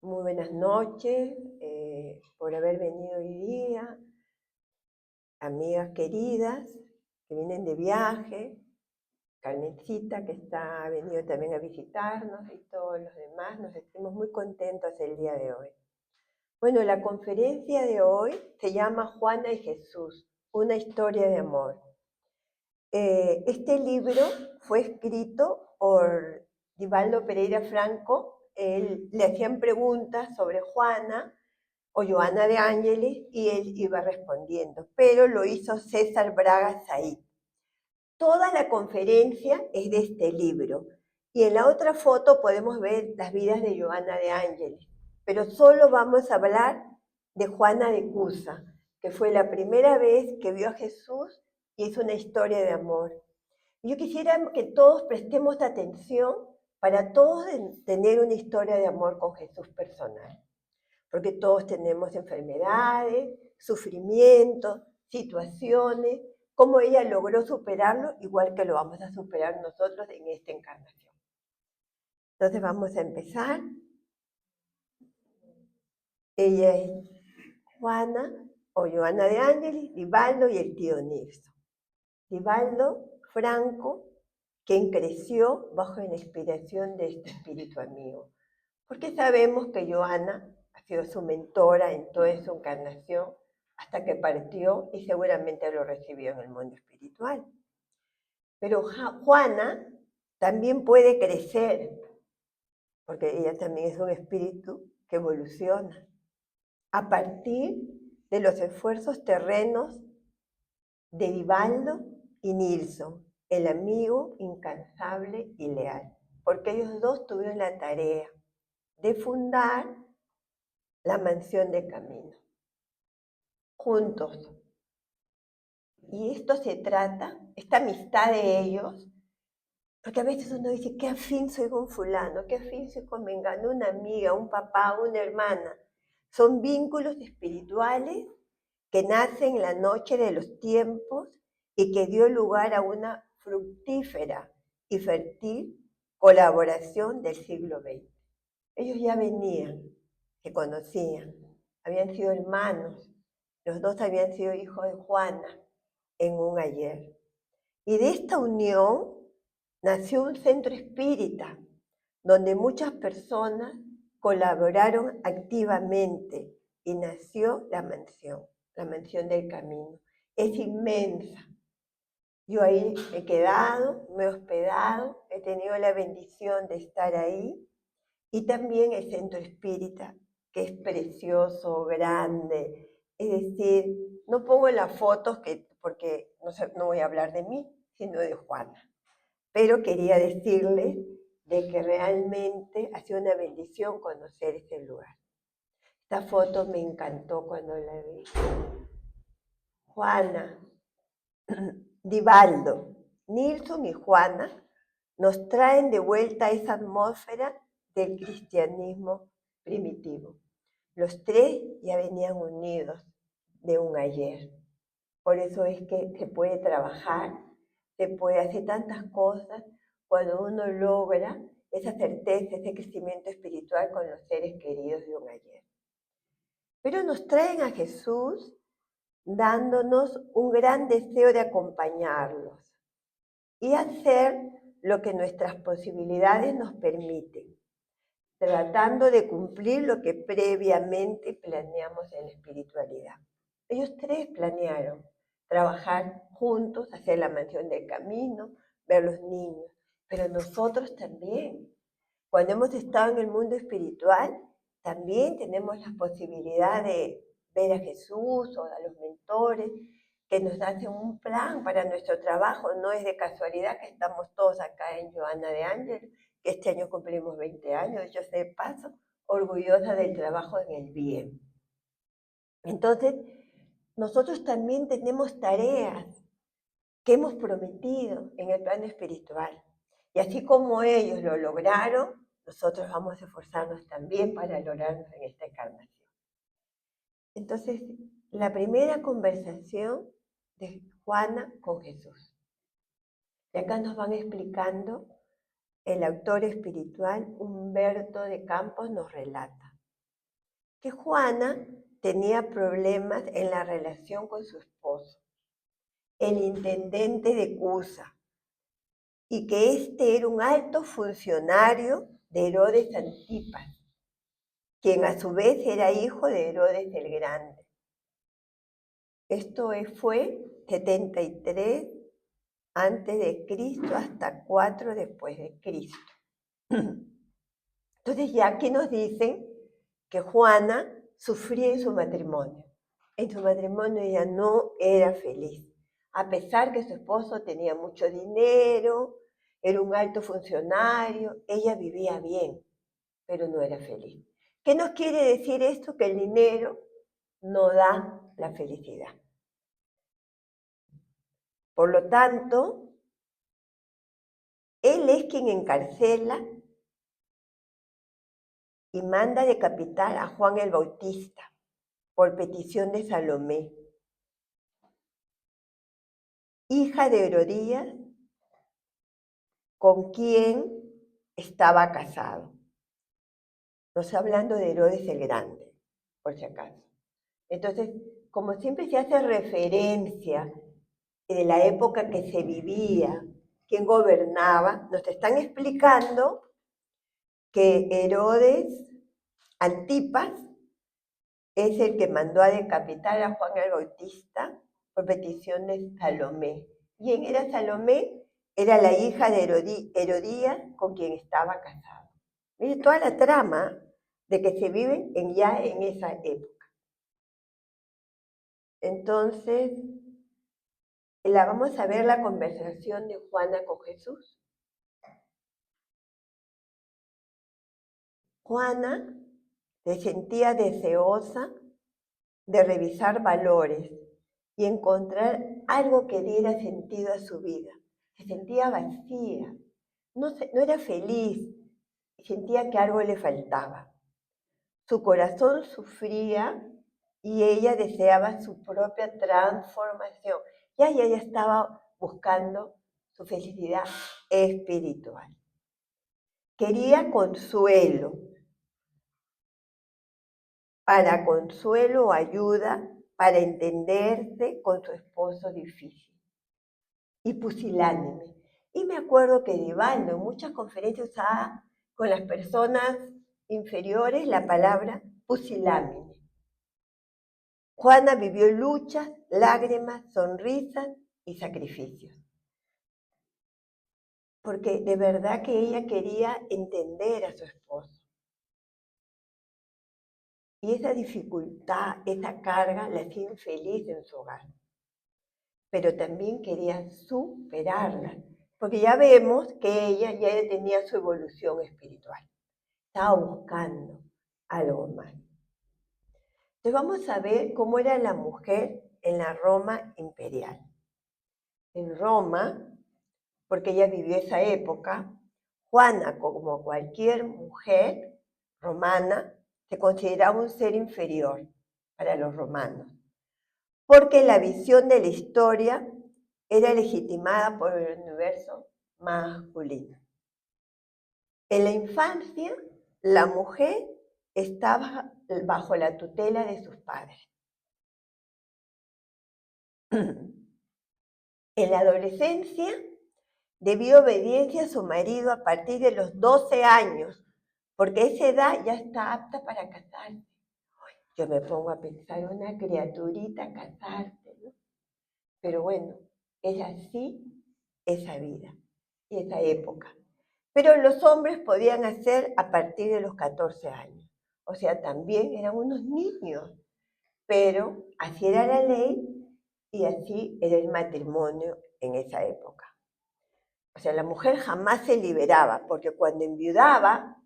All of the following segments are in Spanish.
Muy buenas noches por haber venido hoy día, amigas queridas que vienen de viaje, Carmencita que ha venido también a visitarnos y todos los demás. Nos sentimos muy contentos el día de hoy. Bueno, la conferencia de hoy se llama Juana y Jesús, una historia de amor. Este libro fue escrito por Divaldo Pereira Franco. Le hacían preguntas sobre Juana o Joana de Ángeles y él iba respondiendo, pero lo hizo César Braga Said. Toda la conferencia es de este libro y en la otra foto podemos ver las vidas de Joana de Ángeles, pero solo vamos a hablar de Juana de Cusa, que fue la primera vez que vio a Jesús y hizo una historia de amor. Yo quisiera que todos prestemos atención para todos tener una historia de amor con Jesús personal, porque todos tenemos enfermedades, sufrimientos, situaciones, cómo ella logró superarlo, igual que lo vamos a superar nosotros en esta encarnación. Entonces vamos a empezar. Ella es Juana o Joana de Ángeles, Divaldo y el tío Nilsson. Divaldo Franco, quien creció bajo la inspiración de este espíritu amigo, porque sabemos que Joana ha sido su mentora en toda su encarnación hasta que partió y seguramente lo recibió en el mundo espiritual. Pero Juana también puede crecer, porque ella también es un espíritu que evoluciona a partir de los esfuerzos terrenos de Divaldo y Nilsson, el amigo incansable y leal, porque ellos dos tuvieron la tarea de fundar la mansión de Camino, juntos. Y esto se trata, esta amistad de ellos, porque a veces uno dice, qué afín soy con fulano, qué afín soy con mengano, una amiga, un papá, una hermana. Son vínculos espirituales que nacen en la noche de los tiempos y que dio lugar a una fructífera y fértil colaboración del siglo XX. Ellos ya venían, se conocían, habían sido hermanos, los dos habían sido hijos de Juana en un ayer. Y de esta unión nació un centro espírita, donde muchas personas colaboraron activamente y nació la mansión del camino. Es inmensa. Yo ahí he quedado, me he hospedado, he tenido la bendición de estar ahí, y también el centro espírita, que es precioso, grande. Es decir, no pongo las fotos porque no voy a hablar de mí, sino de Juana. Pero quería decirles de que realmente ha sido una bendición conocer este lugar. Esta foto me encantó cuando la vi. Juana, Divaldo, Nilsson y Juana nos traen de vuelta a esa atmósfera del cristianismo primitivo. Los tres ya venían unidos de un ayer. Por eso es que se puede trabajar, se puede hacer tantas cosas cuando uno logra esa certeza, ese crecimiento espiritual con los seres queridos de un ayer. Pero nos traen a Jesús dándonos un gran deseo de acompañarlos y hacer lo que nuestras posibilidades nos permiten, tratando de cumplir lo que previamente planeamos en la espiritualidad. Ellos tres planearon trabajar juntos, hacer la mansión del camino, ver los niños, pero nosotros también, cuando hemos estado en el mundo espiritual, también tenemos la posibilidad de ver a Jesús o a los mentores que nos hacen un plan para nuestro trabajo. No es de casualidad que estamos todos acá en Joana de Ángeles, que este año cumplimos 20 años, yo sé de paso, orgullosa del trabajo en el bien. Entonces, nosotros también tenemos tareas que hemos prometido en el plano espiritual. Y así como ellos lo lograron, nosotros vamos a esforzarnos también para lograrlo en esta encarnación. Entonces, la primera conversación de Juana con Jesús. Y acá nos van explicando, el autor espiritual Humberto de Campos nos relata. que Juana tenía problemas en la relación con su esposo, el intendente de Cusa, y que este era un alto funcionario de Herodes Antipas, quien a su vez era hijo de Herodes el Grande. Esto fue 73 antes de Cristo hasta 4 después de Cristo. Entonces ya aquí nos dicen que Juana sufría en su matrimonio. En su matrimonio ella no era feliz, a pesar que su esposo tenía mucho dinero, era un alto funcionario, ella vivía bien, pero no era feliz. ¿Qué nos quiere decir esto? Que el dinero no da la felicidad. Por lo tanto, él es quien encarcela y manda decapitar a Juan el Bautista por petición de Salomé, hija de Herodías, con quien estaba casado. No estoy hablando de Herodes el Grande, por si acaso. Entonces, como siempre se hace referencia de la época que se vivía, quién gobernaba, nos están explicando que Herodes Antipas es el que mandó a decapitar a Juan el Bautista por petición de Salomé. ¿Quién era Salomé? Era la hija de Herodías con quien estaba casado. Miren toda la trama de que se vive ya en esa época. Entonces, vamos a ver la conversación de Juana con Jesús. Juana se sentía deseosa de revisar valores y encontrar algo que diera sentido a su vida. Se sentía vacía, no era feliz, sentía que algo le faltaba. Su corazón sufría y ella deseaba su propia transformación. Ya ella estaba buscando su felicidad espiritual. Quería consuelo, para consuelo o ayuda para entenderse con su esposo difícil y pusilánime. Y me acuerdo que Divaldo en muchas conferencias usaba con las personas inferiores la palabra pusilánime. Juana vivió luchas, lágrimas, sonrisas y sacrificios. Porque de verdad que ella quería entender a su esposo. Y esa dificultad, esa carga la hacía infeliz en su hogar. Pero también quería superarla, porque ya vemos que ella ya tenía su evolución espiritual. Estaba buscando algo más. Entonces vamos a ver cómo era la mujer en la Roma imperial. En Roma, porque ella vivió esa época, Juana, como cualquier mujer romana, se consideraba un ser inferior para los romanos, porque la visión de la historia era legitimada por el universo masculino. En la infancia, la mujer estaba bajo la tutela de sus padres. En la adolescencia, debió obediencia a su marido a partir de los 12 años, porque a esa edad ya está apta para casarse. Yo me pongo a pensar, una criaturita casarse, ¿no? Pero bueno, es así esa vida y esa época. Pero los hombres podían hacer a partir de los 14 años. O sea, también eran unos niños, pero así era la ley y así era el matrimonio en esa época. O sea, la mujer jamás se liberaba, porque cuando enviudaba,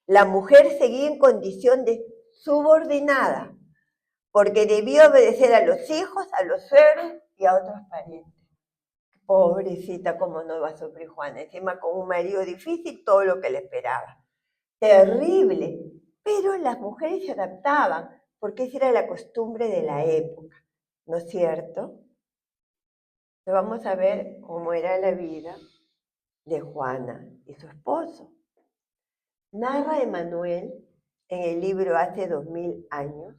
la mujer seguía en condición de subordinada, porque debía obedecer a los hijos, a los suegros y a otros parientes. Pobrecita, cómo no va a sufrir Juana, encima con un marido difícil, todo lo que le esperaba. Terrible, pero las mujeres se adaptaban, porque esa era la costumbre de la época, ¿no es cierto? Entonces vamos a ver cómo era la vida de Juana y su esposo. Narra Emmanuel en el libro Hace 2000 años,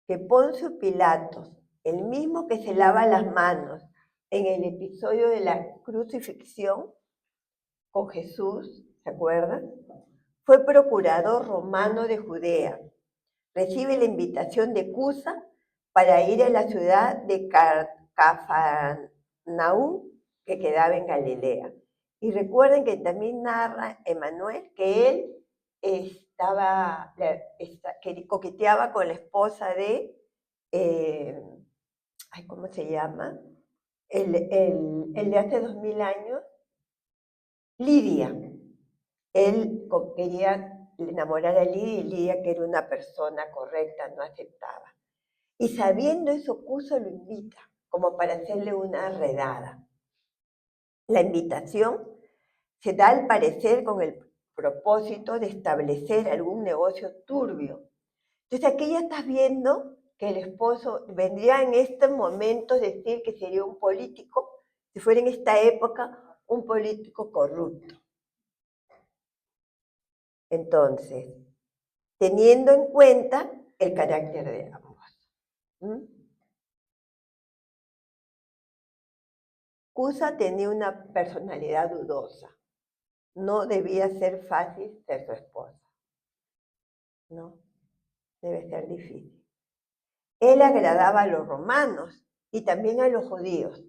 que Poncio Pilatos, el mismo que se lava las manos en el episodio de la crucifixión con Jesús, ¿se acuerdan? Fue procurador romano de Judea. Recibe la invitación de Cusa para ir a la ciudad de Cafarnaúm, que quedaba en Galilea. Y recuerden que también narra Emanuel que él que coqueteaba con la esposa de, ¿cómo se llama? El de hace 2000 años, Lidia. Él quería enamorar a Lidia y Lidia, que era una persona correcta, no aceptaba. Y sabiendo eso, Cuso lo invita, como para hacerle una redada. La invitación se da al parecer con el propósito de establecer algún negocio turbio. Entonces aquí ya estás viendo que el esposo vendría en este momento decir que sería un político, si fuera en esta época, un político corrupto. Entonces, teniendo en cuenta el carácter de ambos. Cusa tenía una personalidad dudosa. No debía ser fácil ser su esposa. No, debe ser difícil. Él agradaba a los romanos y también a los judíos.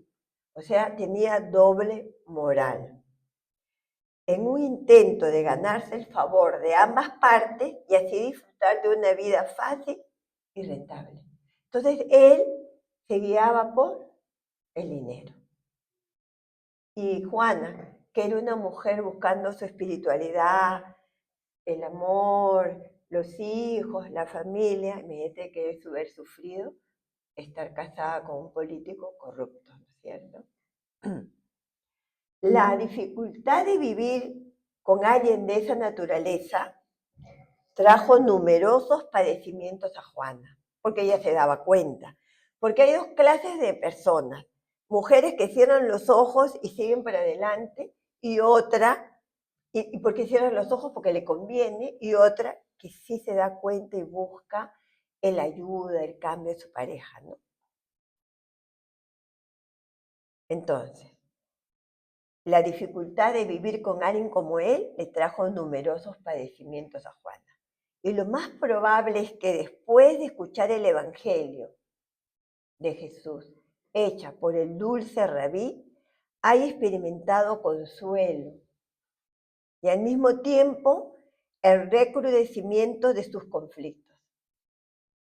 O sea, tenía doble moral. En un intento de ganarse el favor de ambas partes y así disfrutar de una vida fácil y rentable. Entonces, él se guiaba por el dinero. Y Juana, que era una mujer buscando su espiritualidad, el amor, los hijos, la familia, imagínate que es haber sufrido estar casada con un político corrupto, ¿no es cierto? La dificultad de vivir con alguien de esa naturaleza trajo numerosos padecimientos a Juana, porque ella se daba cuenta. Porque hay dos clases de personas, mujeres que cierran los ojos y siguen para adelante, y otra, y porque cierran los ojos porque le conviene, y otra que sí se da cuenta y busca el ayuda, el cambio de su pareja, ¿no? Entonces, la dificultad de vivir con alguien como él le trajo numerosos padecimientos a Juana. Y lo más probable es que después de escuchar el Evangelio de Jesús, hecha por el dulce rabí, haya experimentado consuelo y al mismo tiempo el recrudecimiento de sus conflictos,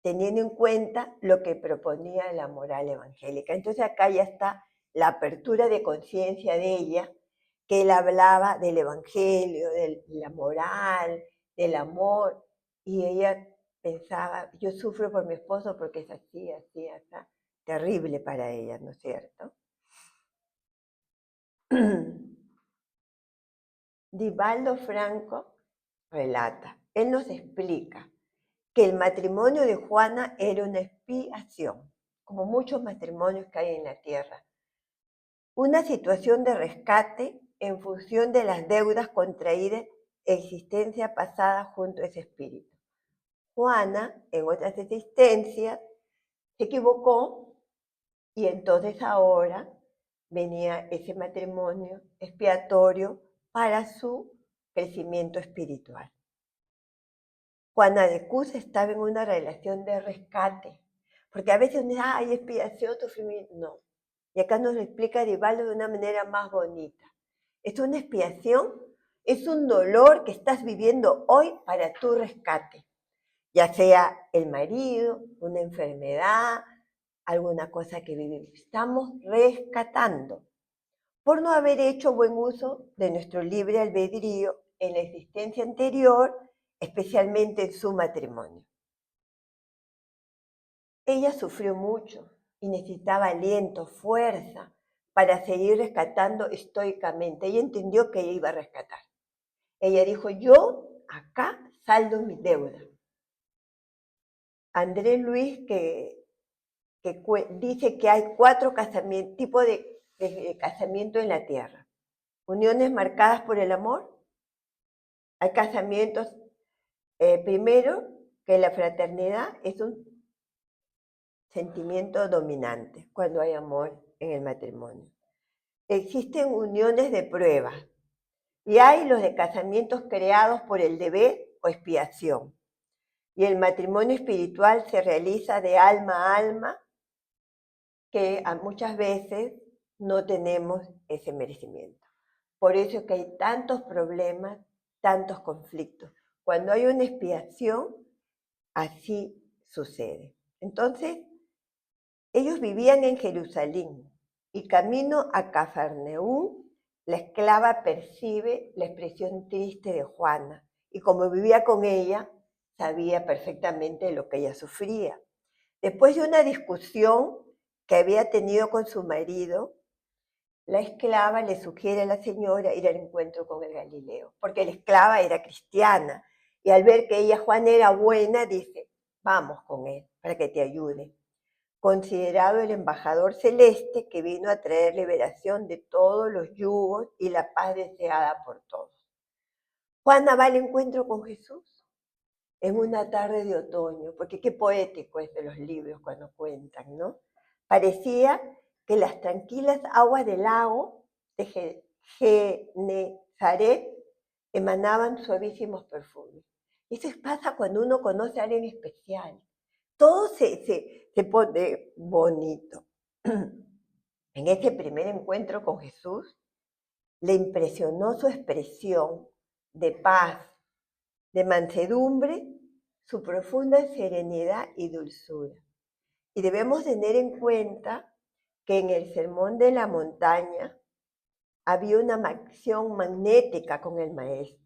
teniendo en cuenta lo que proponía la moral evangélica. Entonces acá ya está la apertura de conciencia de ella, que él hablaba del evangelio, de la moral, del amor, y ella pensaba, yo sufro por mi esposo porque es así, así, así, terrible para ella, ¿no es cierto? Divaldo Franco relata, él nos explica que el matrimonio de Juana era una expiación, como muchos matrimonios que hay en la tierra, una situación de rescate en función de las deudas contraídas en existencia pasada junto a ese espíritu. Juana, en otras existencias, se equivocó y entonces ahora venía ese matrimonio expiatorio para su crecimiento espiritual. Juana de Cus estaba en una relación de rescate, porque a veces uno dice, hay expiación, sufrimiento. No. Y acá nos lo explica Divaldo de una manera más bonita. Es una expiación, es un dolor que estás viviendo hoy para tu rescate, ya sea el marido, una enfermedad, alguna cosa que vivimos. Estamos rescatando por no haber hecho buen uso de nuestro libre albedrío en la existencia anterior, especialmente en su matrimonio. Ella sufrió mucho y necesitaba aliento, fuerza para seguir rescatando estoicamente. Ella entendió que ella iba a rescatar. Ella dijo, yo acá saldo mis deudas. Andrés Luis que dice que hay 4 tipos de casamiento en la tierra. Uniones marcadas por el amor, hay casamientos Primero, que la fraternidad es un sentimiento dominante cuando hay amor en el matrimonio. Existen uniones de pruebas y hay los de casamientos creados por el deber o expiación. Y el matrimonio espiritual se realiza de alma a alma, que muchas veces no tenemos ese merecimiento. Por eso es que hay tantos problemas, tantos conflictos. Cuando hay una expiación, así sucede. Entonces, ellos vivían en Jerusalén y camino a Cafarnaúm, la esclava percibe la expresión triste de Juana y como vivía con ella, sabía perfectamente lo que ella sufría. Después de una discusión que había tenido con su marido, la esclava le sugiere a la señora ir al encuentro con el Galileo, porque la esclava era cristiana y al ver que ella, Juana, era buena, dice, vamos con él para que te ayude. Considerado el embajador celeste que vino a traer liberación de todos los yugos y la paz deseada por todos. Juana va al encuentro con Jesús en una tarde de otoño, porque qué poético es de los libros cuando cuentan, ¿no? Parecía que las tranquilas aguas del lago de Genezaret emanaban suavísimos perfumes. Eso pasa cuando uno conoce a alguien especial. Todo se pone bonito. En ese primer encuentro con Jesús, le impresionó su expresión de paz, de mansedumbre, su profunda serenidad y dulzura. Y debemos tener en cuenta que en el Sermón de la Montaña había una acción magnética con el Maestro.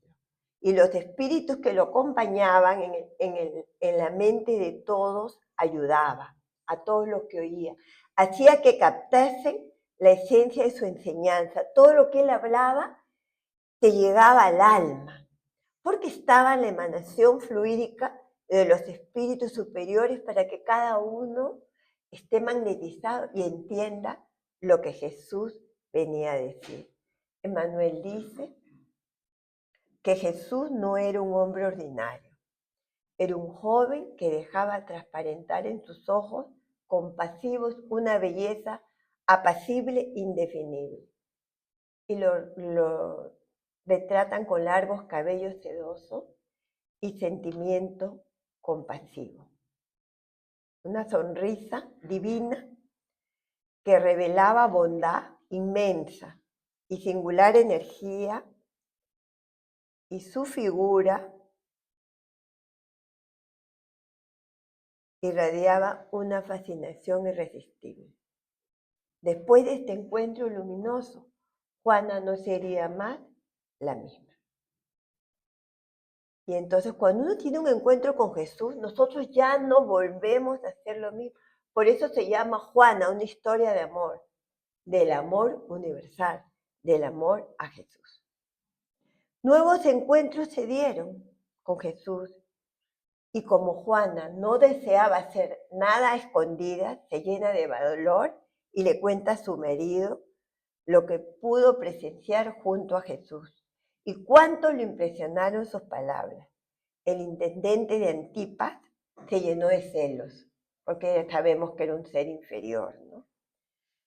Y los espíritus que lo acompañaban en la mente de todos ayudaba a todos los que oían. Hacía que captasen la esencia de su enseñanza. Todo lo que él hablaba te llegaba al alma, porque estaba en la emanación fluídica de los espíritus superiores para que cada uno esté magnetizado y entienda lo que Jesús venía a decir. Emmanuel dice que Jesús no era un hombre ordinario, era un joven que dejaba transparentar en sus ojos compasivos una belleza apacible, indefinible. Y lo retratan con largos cabellos sedosos y sentimiento compasivo. Una sonrisa divina que revelaba bondad inmensa y singular energía, y su figura irradiaba una fascinación irresistible. Después de este encuentro luminoso, Juana no sería más la misma. Y entonces cuando uno tiene un encuentro con Jesús, nosotros ya no volvemos a hacer lo mismo. Por eso se llama Juana, una historia de amor, del amor universal, del amor a Jesús. Nuevos encuentros se dieron con Jesús y como Juana no deseaba hacer nada a escondidas, se llena de valor y le cuenta a su marido lo que pudo presenciar junto a Jesús y cuánto le impresionaron sus palabras. El intendente de Antipas se llenó de celos, porque sabemos que era un ser inferior, ¿no?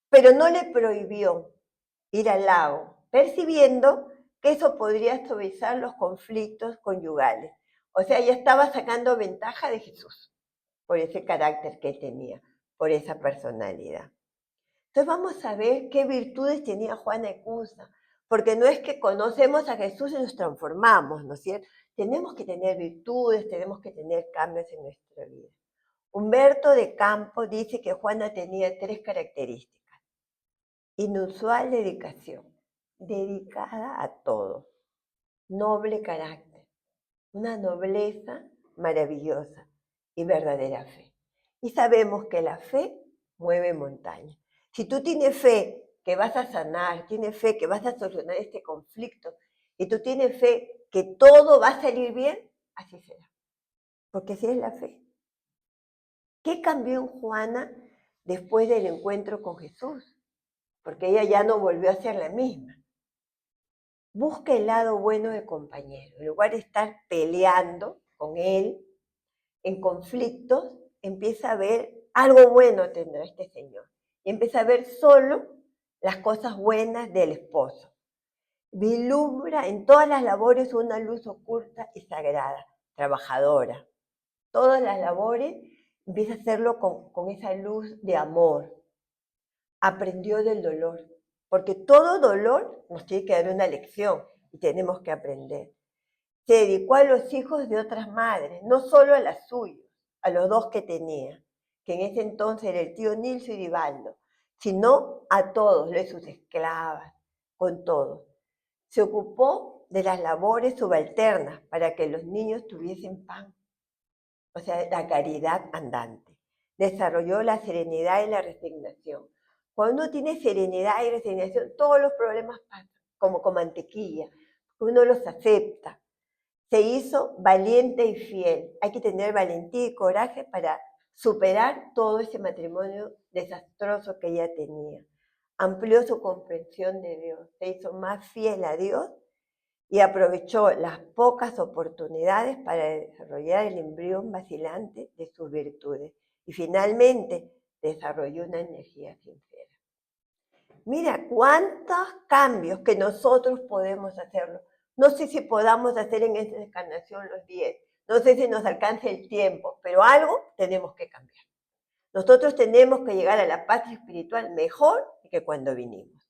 Pero no le prohibió ir al lago, percibiendo que eso podría suavizar los conflictos conyugales. O sea, ya estaba sacando ventaja de Jesús, por ese carácter que tenía, por esa personalidad. Entonces vamos a ver qué virtudes tenía Juana de Cusa, porque no es que conocemos a Jesús y nos transformamos, ¿no es cierto? Tenemos que tener virtudes, tenemos que tener cambios en nuestra vida. Humberto de Campo dice que Juana tenía 3 características. Inusual dedicación, dedicada a todo. Noble carácter, una nobleza maravillosa y verdadera fe. Y sabemos que la fe mueve montañas. Si tú tienes fe que vas a sanar, tienes fe que vas a solucionar este conflicto, y tú tienes fe que todo va a salir bien, así será. Porque así es la fe. ¿Qué cambió en Juana después del encuentro con Jesús? Porque ella ya no volvió a ser la misma. Busca el lado bueno del compañero. En lugar de estar peleando con él, en conflictos, empieza a ver algo bueno tendrá este señor. Y empieza a ver solo las cosas buenas del esposo. Vislumbra en todas las labores una luz oculta y sagrada, trabajadora. Todas las labores empieza a hacerlo con esa luz de amor. Aprendió del dolor, porque todo dolor nos tiene que dar una lección y tenemos que aprender. Se dedicó a los hijos de otras madres, no solo a las suyas, a los dos que tenía, que en ese entonces era el tío Nilso y Divaldo, sino a todos, de sus esclavas, con todos. Se ocupó de las labores subalternas para que los niños tuviesen pan, o sea, la caridad andante. Desarrolló la serenidad y la resignación. Cuando uno tiene serenidad y resignación, todos los problemas pasan, como con mantequilla, uno los acepta. Se hizo valiente y fiel. Hay que tener valentía y coraje para superar todo ese matrimonio desastroso que ella tenía. Amplió su comprensión de Dios, se hizo más fiel a Dios y aprovechó las pocas oportunidades para desarrollar el embrión vacilante de sus virtudes. Y finalmente desarrolló una energía sincera. Mira cuántos cambios que nosotros podemos hacerlo. No sé si podamos hacer en esta encarnación los 10, no sé si nos alcance el tiempo, pero algo tenemos que cambiar. Nosotros tenemos que llegar a la patria espiritual mejor que cuando vinimos.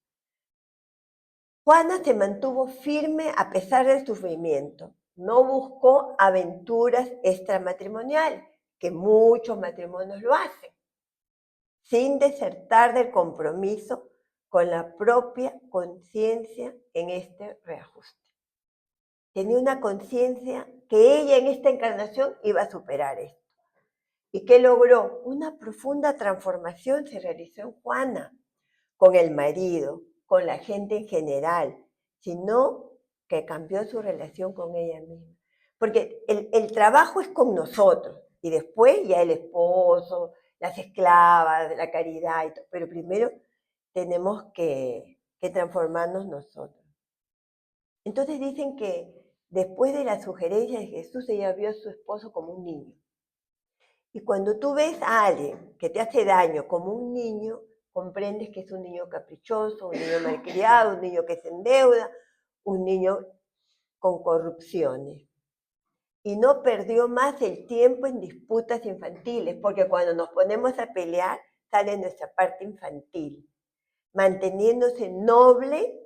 Juana se mantuvo firme a pesar del sufrimiento. No buscó aventuras extramatrimoniales, que muchos matrimonios lo hacen, sin desertar del compromiso con la propia conciencia en este reajuste. Tenía una conciencia que ella en esta encarnación iba a superar esto. ¿Y qué logró? Una profunda transformación se realizó en Juana, con el marido, con la gente en general, sino que cambió su relación con ella misma. Porque el trabajo es con nosotros, y después ya el esposo, las esclavas, la caridad, y todo, pero primero tenemos que transformarnos nosotros. Entonces dicen que después de la sugerencia de Jesús, ella vio a su esposo como un niño. Y cuando tú ves a alguien que te hace daño como un niño, comprendes que es un niño caprichoso, un niño malcriado, un niño que se endeuda, un niño con corrupciones. Y no perdió más el tiempo en disputas infantiles, porque cuando nos ponemos a pelear, sale nuestra parte infantil, manteniéndose noble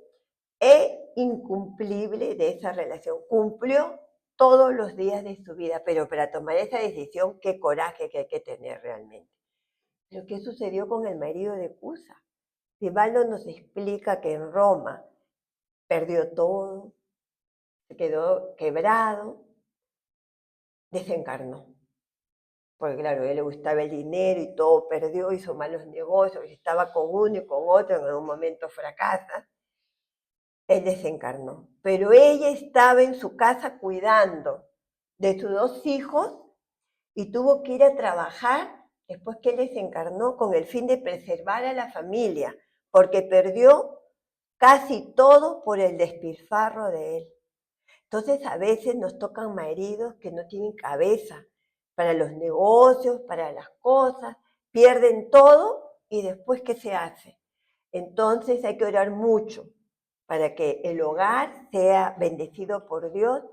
e incumplible de esa relación. Cumplió todos los días de su vida, pero para tomar esa decisión, qué coraje que hay que tener realmente. Pero ¿qué sucedió con el marido de Cusa? Vivaldo nos explica que en Roma perdió todo, se quedó quebrado, desencarnó. Porque claro, a él le gustaba el dinero y todo perdió, hizo malos negocios, estaba con uno y con otro, en algún momento fracasa. Él desencarnó. Pero ella estaba en su casa cuidando de sus dos hijos y tuvo que ir a trabajar después que él desencarnó con el fin de preservar a la familia, porque perdió casi todo por el despilfarro de él. Entonces a veces nos tocan maridos que no tienen cabeza para los negocios, para las cosas, pierden todo y después ¿qué se hace? Entonces hay que orar mucho para que el hogar sea bendecido por Dios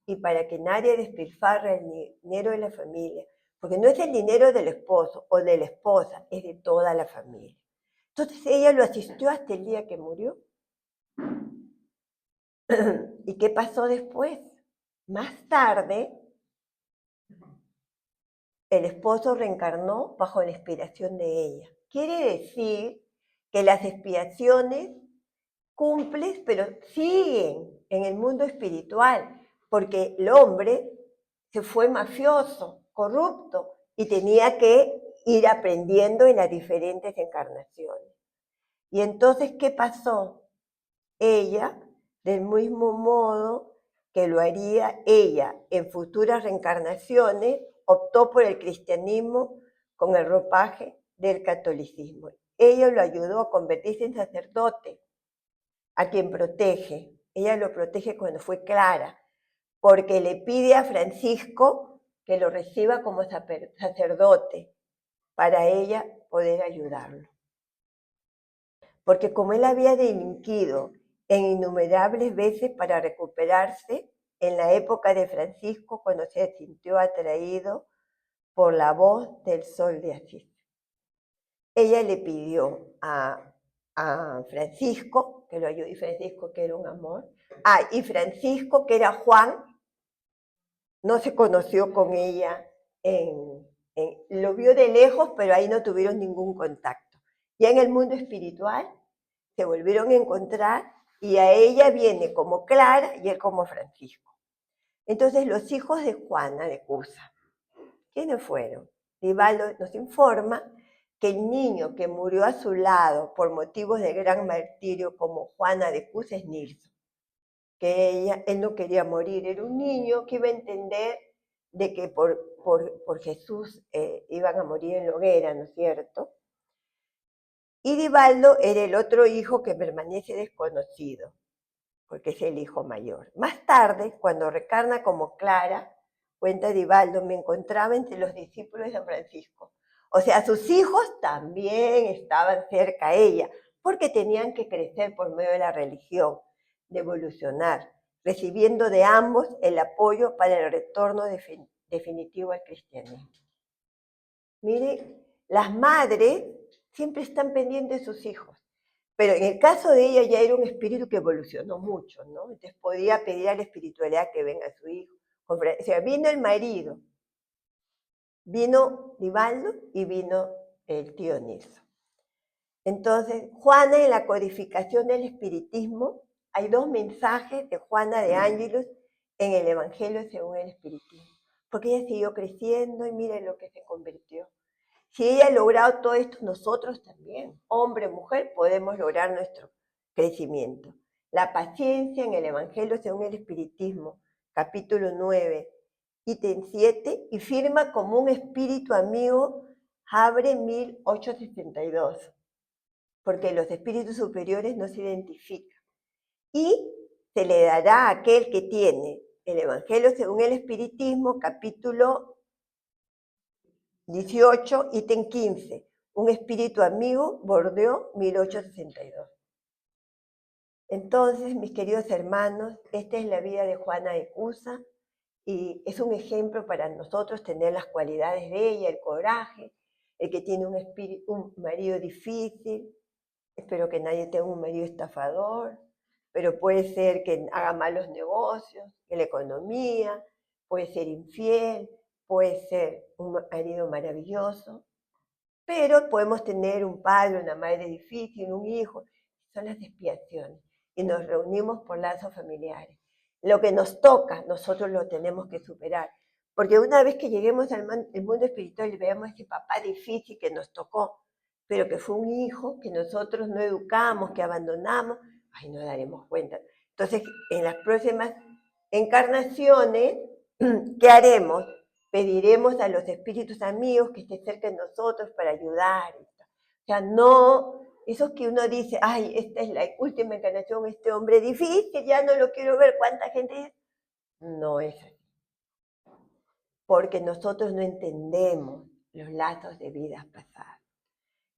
y para que nadie despilfarre el dinero de la familia, porque no es el dinero del esposo o de la esposa, es de toda la familia. Entonces ella lo asistió hasta el día que murió. ¿Y qué pasó después? Más tarde, el esposo reencarnó bajo la inspiración de ella. Quiere decir que las expiaciones cumples, pero siguen en el mundo espiritual, porque el hombre se fue mafioso, corrupto, y tenía que ir aprendiendo en las diferentes encarnaciones. Y entonces, ¿qué pasó? Ella, del mismo modo que lo haría ella en futuras reencarnaciones, optó por el cristianismo con el ropaje del catolicismo. Ella lo ayudó a convertirse en sacerdote, a quien protege. Ella lo protege cuando fue clara, porque le pide a Francisco que lo reciba como sacerdote para ella poder ayudarlo. Porque como él había delinquido en innumerables veces para recuperarse, en la época de Francisco, cuando se sintió atraído por la voz del sol de Asís. Ella le pidió a Francisco que lo ayude, y Francisco, que era un amor. Y Francisco, que era Juan, no se conoció con ella, lo vio de lejos, pero ahí no tuvieron ningún contacto. Ya en el mundo espiritual se volvieron a encontrar y a ella viene como Clara y él como Francisco. Entonces los hijos de Juana de Cusa, ¿quiénes fueron? Divaldo nos informa que el niño que murió a su lado por motivos de gran martirio como Juana de Cusa es Nilson, que él no quería morir, era un niño que iba a entender de que por Jesús iban a morir en la hoguera, ¿no es cierto? Y Divaldo era el otro hijo que permanece desconocido, porque es el hijo mayor. Más tarde, cuando reencarna como Clara, cuenta Divaldo, me encontraba entre los discípulos de San Francisco. O sea, sus hijos también estaban cerca a ella, porque tenían que crecer por medio de la religión, de evolucionar, recibiendo de ambos el apoyo para el retorno definitivo al cristianismo. Mire, las madres siempre están pendientes de sus hijos, pero en el caso de ella ya era un espíritu que evolucionó mucho, ¿no? Entonces podía pedir a la espiritualidad que venga a su hijo. O sea, vino el marido, vino Divaldo y vino el tío Nilson. Entonces, Juana, en la codificación del espiritismo, hay dos mensajes de Juana de Ángelos en el Evangelio según el espiritismo, porque ella siguió creciendo y miren lo que se convirtió. Si ella ha logrado todo esto, nosotros también, hombre, mujer, podemos lograr nuestro crecimiento. La paciencia en el Evangelio según el Espiritismo, capítulo 9, ítem 7, y firma como un espíritu amigo Habre 1862, porque los espíritus superiores no se identifican. Y se le dará a aquel que tiene el Evangelio según el Espiritismo, capítulo 18, ítem 15, un espíritu amigo, Bordeaux, 1862. Entonces, mis queridos hermanos, esta es la vida de Juana de Cusa y es un ejemplo para nosotros tener las cualidades de ella, el coraje, el que tiene un marido difícil. Espero que nadie tenga un marido estafador, pero puede ser que haga malos negocios, en la economía, puede ser infiel, puede ser un marido maravilloso, pero podemos tener un padre, una madre difícil, un hijo. Son las expiaciones y nos reunimos por lazos familiares. Lo que nos toca, nosotros lo tenemos que superar, porque una vez que lleguemos al mundo espiritual y veamos a ese papá difícil que nos tocó, pero que fue un hijo que nosotros no educamos, que abandonamos, ay, no daremos cuenta. Entonces, en las próximas encarnaciones, ¿qué haremos? Pediremos a los espíritus amigos que estén cerca de nosotros para ayudar. O sea, no, esos que uno dice, ay, esta es la última encarnación, este hombre difícil, ya no lo quiero ver, ¿cuánta gente dice? No es así. Porque nosotros no entendemos los lazos de vidas pasadas.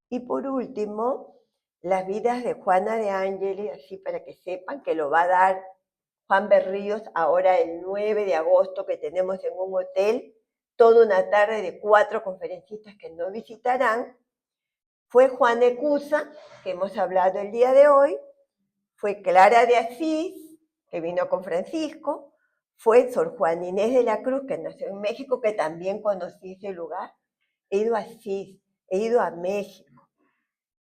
Y por último, las vidas de Juana de Ángeles, así para que sepan que lo va a dar Juan Berríos ahora el 9 de agosto, que tenemos en un hotel, toda una tarde de 4 conferencistas que nos visitarán. Fue Juan de Cusa, que hemos hablado el día de hoy, fue Clara de Asís, que vino con Francisco, fue Sor Juana Inés de la Cruz, que nació en México, que también conocí ese lugar. He ido a Asís, he ido a México,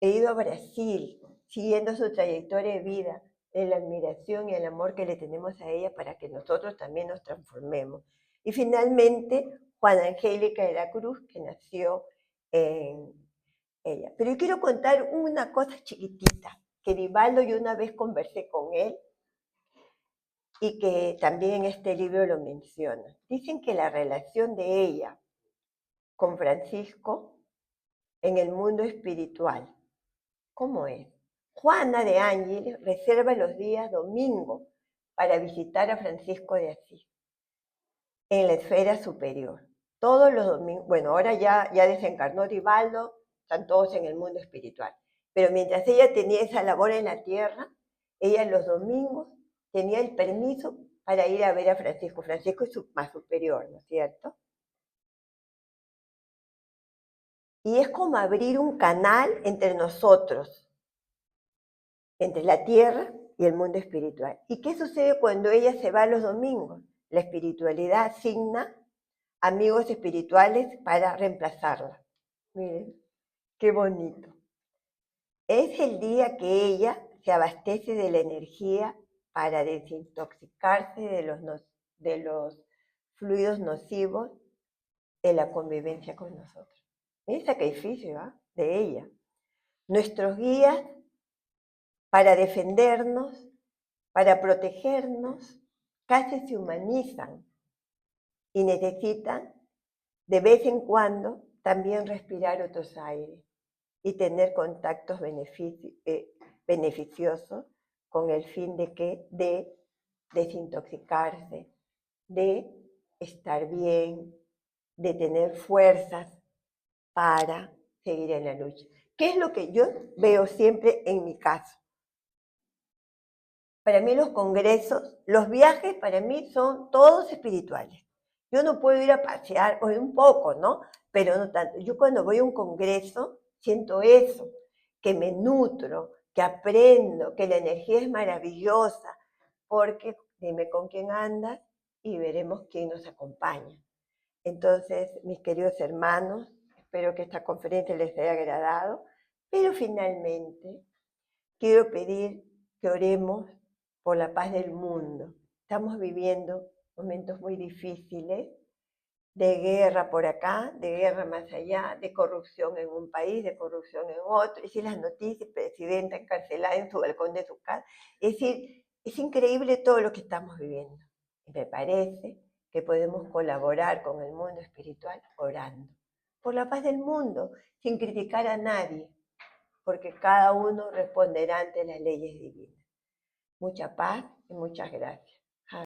he ido a Brasil, siguiendo su trayectoria de vida, de la admiración y el amor que le tenemos a ella para que nosotros también nos transformemos. Y finalmente, Juana Angélica de la Cruz, que nació en ella. Pero yo quiero contar una cosa chiquitita, que Divaldo yo una vez conversé con él y que también en este libro lo menciona. Dicen que la relación de ella con Francisco en el mundo espiritual, ¿cómo es? Juana de Ángeles reserva los días domingo para visitar a Francisco de Asís. en la esfera superior. Todos los domingos, bueno, ahora ya desencarnó Rivaldo, están todos en el mundo espiritual. Pero mientras ella tenía esa labor en la tierra, ella los domingos tenía el permiso para ir a ver a Francisco. Francisco es su más superior, ¿no es cierto? Y es como abrir un canal entre nosotros, entre la tierra y el mundo espiritual. ¿Y qué sucede cuando ella se va los domingos? La espiritualidad asigna amigos espirituales para reemplazarla. Miren, qué bonito. Es el día que ella se abastece de la energía para desintoxicarse de los fluidos nocivos de la convivencia con nosotros. Es sacrificio, ¿eh? De ella. Nuestros guías para defendernos, para protegernos, casi se humanizan y necesitan de vez en cuando también respirar otros aires y tener contactos beneficiosos con el fin de que de desintoxicarse, de estar bien, de tener fuerzas para seguir en la lucha. ¿Qué es lo que yo veo siempre en mi caso? Para mí los congresos, los viajes para mí son todos espirituales. Yo no puedo ir a pasear, o un poco, ¿no? Pero no tanto. Yo cuando voy a un congreso siento eso, que me nutro, que aprendo, que la energía es maravillosa, porque dime con quién andas y veremos quién nos acompaña. Entonces, mis queridos hermanos, espero que esta conferencia les haya agradado, pero finalmente quiero pedir que oremos por la paz del mundo. Estamos viviendo momentos muy difíciles, de guerra por acá, de guerra más allá, de corrupción en un país, de corrupción en otro, y si las noticias, presidenta encarcelada en su balcón de su casa. Es decir, es increíble todo lo que estamos viviendo. Y me parece que podemos colaborar con el mundo espiritual orando por la paz del mundo, sin criticar a nadie, porque cada uno responderá ante las leyes divinas. Mucha paz y muchas gracias.